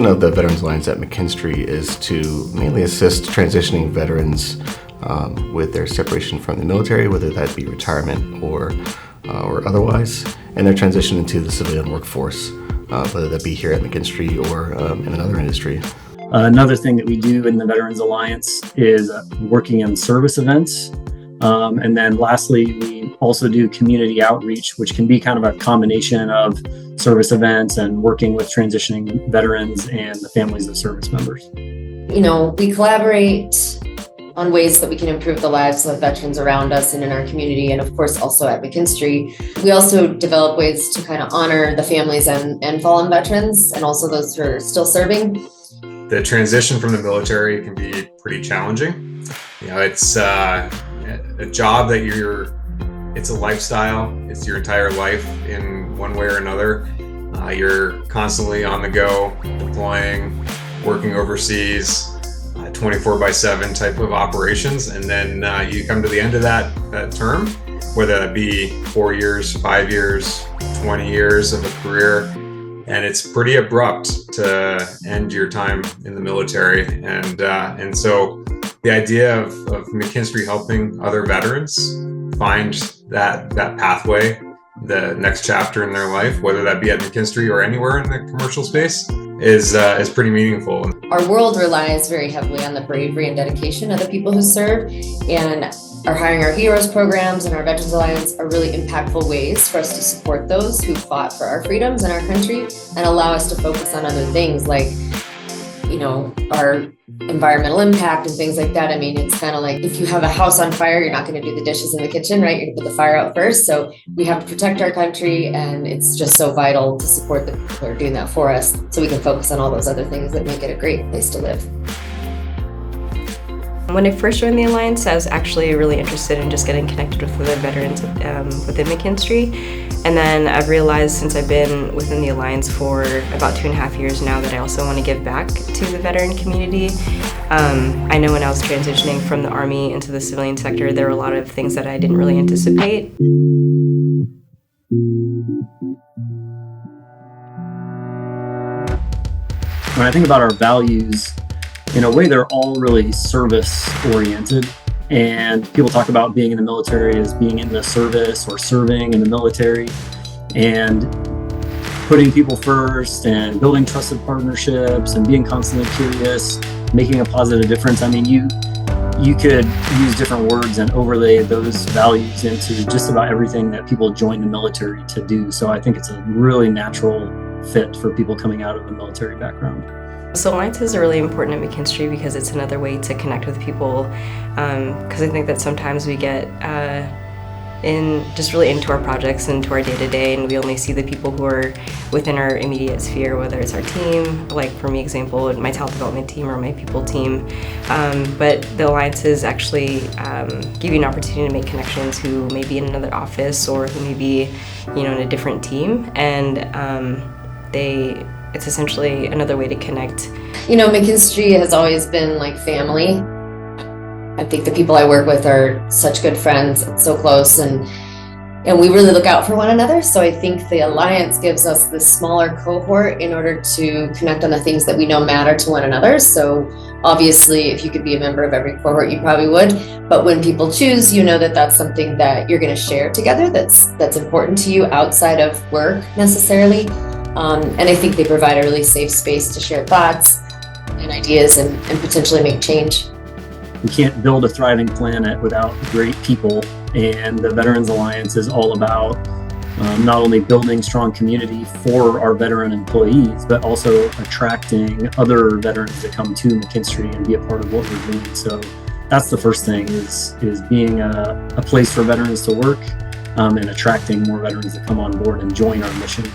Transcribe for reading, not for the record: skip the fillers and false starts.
mission of the Veterans Alliance at McKinstry is to mainly assist transitioning veterans with their separation from the military, whether that be retirement or otherwise, and their transition into the civilian workforce, whether that be here at McKinstry or in another industry. Another thing that we do in the Veterans Alliance is working in service events. And then lastly, we also do community outreach, which can be kind of a combination of service events and working with transitioning veterans and the families of service members. We collaborate on ways that we can improve the lives of veterans around us and in our community, and of course also at McKinstry. We also develop ways to kind of honor the families and fallen veterans and also those who are still serving. The transition from the military can be pretty challenging. It's a job that it's a lifestyle. It's your entire life in one way or another. You're constantly on the go, deploying, working overseas, 24/7 type of operations. And then you come to the end of that term, whether that be 4 years, 5 years, 20 years of a career. And it's pretty abrupt to end your time in the military. And so the idea of McKinstry helping other veterans find that pathway, the next chapter in their life, whether that be at McKinstry or anywhere in the commercial space, is pretty meaningful. Our world relies very heavily on the bravery and dedication of the people who serve, and our Hiring Our Heroes programs and our Veterans Alliance are really impactful ways for us to support those who fought for our freedoms in our country and allow us to focus on other things like, our environmental impact and things like that. I mean, it's kind of like if you have a house on fire, you're not going to do the dishes in the kitchen, right? You're going to put the fire out first. So we have to protect our country, and it's just so vital to support the people who are doing that for us so we can focus on all those other things that make it a great place to live. When I first joined the Alliance, I was actually really interested in just getting connected with other veterans within McKinstry. And then I've realized since I've been within the Alliance for about 2.5 years now that I also want to give back to the veteran community. I know when I was transitioning from the Army into the civilian sector, there were a lot of things that I didn't really anticipate. When I think about our values, in a way, they're all really service-oriented, and people talk about being in the military as being in the service or serving in the military, and putting people first and building trusted partnerships and being constantly curious, making a positive difference. I mean, you could use different words and overlay those values into just about everything that people join the military to do. So I think it's a really natural fit for people coming out of a military background. So Alliances are really important at McKinstry because it's another way to connect with people, because I think that sometimes we get just really into our projects, into our day-to-day, and we only see the people who are within our immediate sphere, whether it's our team, like for me example, my talent development team or my people team. But the Alliances actually give you an opportunity to make connections who may be in another office or who may be in a different team, and it's essentially another way to connect. McKinstry has always been like family. I think the people I work with are such good friends, so close, and we really look out for one another. So I think the Alliance gives us this smaller cohort in order to connect on the things that we know matter to one another. So obviously, if you could be a member of every cohort, you probably would. But when people choose, that that's something that you're going to share together that's important to you outside of work necessarily. And I think they provide a really safe space to share thoughts and ideas and potentially make change. We can't build a thriving planet without great people, and the Veterans Alliance is all about not only building strong community for our veteran employees, but also attracting other veterans to come to McKinstry and be a part of what we're doing. So that's the first thing is being a place for veterans to work and attracting more veterans to come on board and join our mission.